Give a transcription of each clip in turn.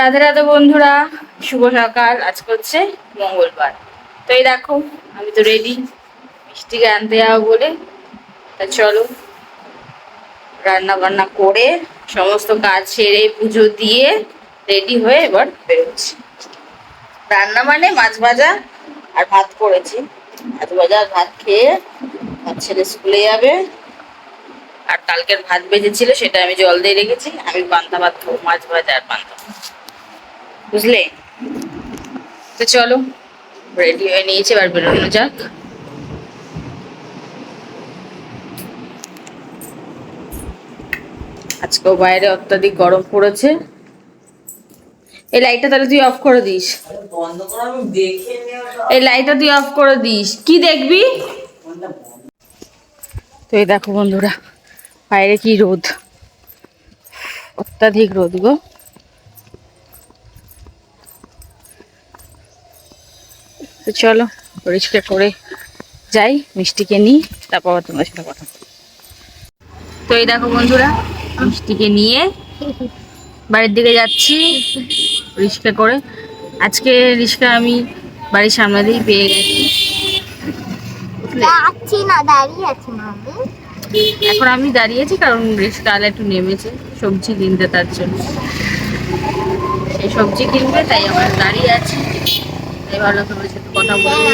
রাধে রাধে বন্ধুরা, শুভ সকাল। আজকে হচ্ছে মঙ্গলবার। তো এই দেখো, আমি তো রেডি মিষ্টিকে আনতে যাবো বলে। তা চলো, রান্না বান্না করে সমস্ত কাজ সেরে পুজো দিয়ে রেডি হয়ে এবার বেরোচ্ছি। রান্না মানে মাছ ভাজা আর ভাত করেছি। মাছ ভাজা আর ভাত খেয়ে আমার ছেলে স্কুলে যাবে। আর কালকের ভাত ভেজেছিল সেটা আমি জল দিয়ে রেখেছি। আমি পান্তা ভাত খাবো, মাছ ভাজা আর পান্তা ভাত, বুঝলে? তো চলো, রেডি হয়ে নিয়েছি, এবার বেরোনো যাক। আজকেও বাইরে অত্যাধিক গরম পড়েছে। এই লাইটটা তাহলে তুই অফ করে দিস। এই লাইটটা তুই অফ করে দিস। কি দেখবি? তো এই দেখো বন্ধুরা, বাইরে কি রোদ, অত্যাধিক রোদ গো। তো চলো, পরিষ্কার করে যাই, মিষ্টিকে নিই, তারপর তোমার সাথে কথা। তো এই দেখো বন্ধুরা, মিষ্টিকে নিয়ে বাড়ির দিকে যাচ্ছি রিক্সা করে। আজকে রিক্সা আমি বাড়ির সামনে দিয়েই পেয়ে গেছি। এখন আমি দাঁড়িয়েছি কারণ রিক্সা আলা একটু নেমেছে সবজি কিনতে, তার জন্য সেই সবজি কিনবে, তাই আমার দাঁড়িয়ে আছি। তাই ভালো তোমার সাথে কথা বলবো।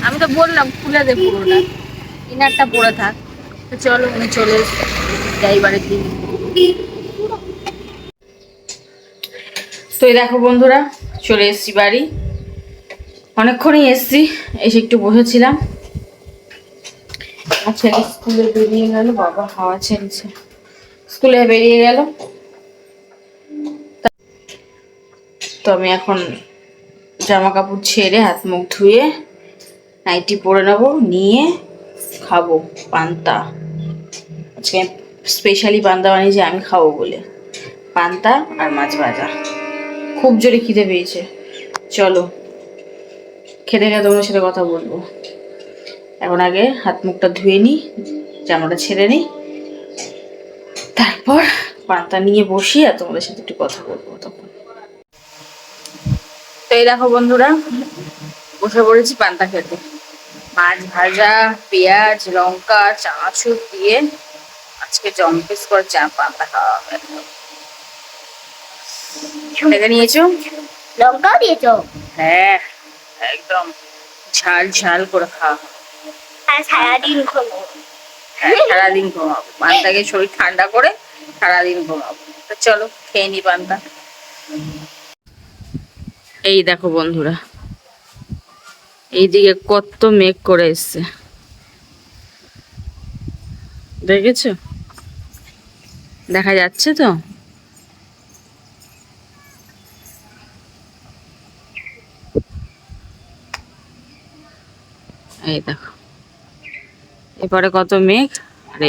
আমি তো বললাম খুলে দে পুরোটা, ইনারটা পরে থাক। তো চলো, উনি চলে যাই বাড়ির দিকে। তো এই দেখো বন্ধুরা, চলে এসছি বাড়ি। অনেকক্ষণই এসছি, এসে একটু বসেছিলাম। আচ্ছা, স্কুলে বেরিয়ে গেল, বাবা হাওয়া ছেড়েছে, স্কুলে বেরিয়ে গেল। তো আমি এখন জামা কাপড় ছেড়ে হাত মুখ ধুয়ে নাইটি পরে নেবো, নিয়ে খাবো পান্তা। আজকে স্পেশালি পান্তা বানিয়েছি আমি খাবো বলে, পান্তা আর মাছ ভাজা। খুব জোরে খিদে পেয়েছে। চলো, খেতে খেতে তোমার সাথে কথা বলবো। এখন আগে হাত মুখটা ধুয়ে নিই, জামাটা ছেড়ে নিই, তারপর পান্তা নিয়ে বসি আর তোমাদের সাথে একটু কথা বলবো তখন। তো এই দেখো বন্ধুরা, বসে পড়েছি পান্তা খেতে। মাছ ভাজা, পেঁয়াজ, লঙ্কা, চানাচুর দিয়ে আজকে জম্পেস করে পান্তা খাওয়া হবে। দেখে নিয়েছো? লঙ্কাও দিয়েছো? হ্যাঁ, একদম ঝাল ঝাল করে খাওয়া। আর সারাদিন ঘুমাবো। হ্যাঁ, সারাদিন ঘুমাবো। পান্তাকে শরীর ঠান্ডা করে সারাদিন ঘুমাবো। তো চলো খেয়ে নি পান্তা। এই দেখো বন্ধুরা, এইদিকে কত মেঘ করে এসছে, দেখেছো? দেখা যাচ্ছে তো? এই দেখো, এপারে কত মেঘ, আর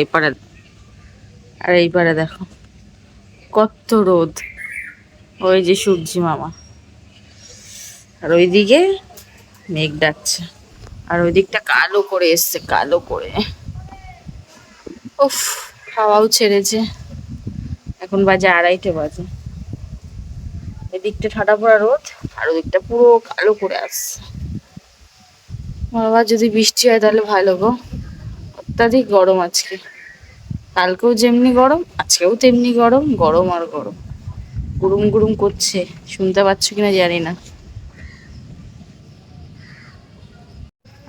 এইপারে দেখো কত রোদ। ওই যে সূর্যি মামা, আর ওইদিকে মেঘ ডাকছে, আর ওই দিকটা কালো করে এসছে, কালো করে। উফ, হাওয়াও ছেড়েছে। এখন বাজে 2:30 বাজে। এদিকটা ঠাডা পড়া রোদ, আর ওদিকটা পুরো কালো করে আসছে। আবার যদি বৃষ্টি হয় তাহলে ভালো গো। অত্যাধিক গরম আজকে, কালকেও যেমনি গরম আজকেও তেমনি গরম, গরম আর গরম। গুরুম গুরুম করছে, শুনতে পাচ্ছ কিনা জানি না।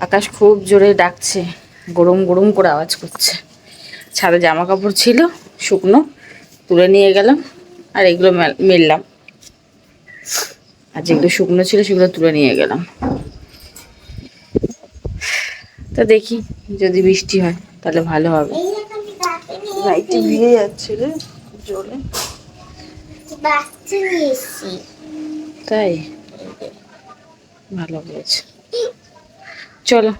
আকাশ খুব জোরে ডাকছে, গরম গরম করে আওয়াজ করছে। ছাদে জামা কাপড় ছিল শুকনো, তুলে নিয়ে গেলাম, আর এগুলো মেললাম। আর যেগুলো শুকনো ছিল সেগুলো তুলে নিয়ে গেলাম। তো দেখি যদি বৃষ্টি হয় তাহলে ভালো হবে। লাইটে ভিজে যাচ্ছে রে জলে, তাই ভালো হয়েছে। চলো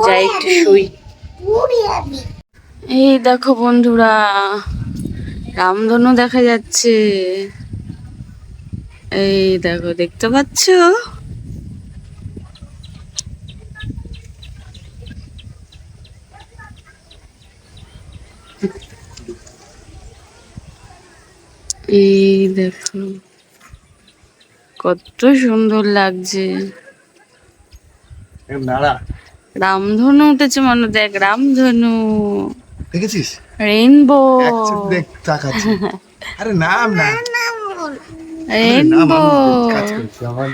যাই একটু শুই। এই দেখো বন্ধুরা, রামধনু দেখা যাচ্ছে। এই দেখো, দেখতে পাচ্ছ? এই দেখো, কত সুন্দর লাগছে। নাড়া রামধনু উঠেছে মনে, দেখ রামধনু, দেখেছিস? রেইনবো, এক চোখ দেখ তাকাচ্ছি। আরে নাম না, আরে নাম, রেইনবো। আমি কাজ করছি আমার।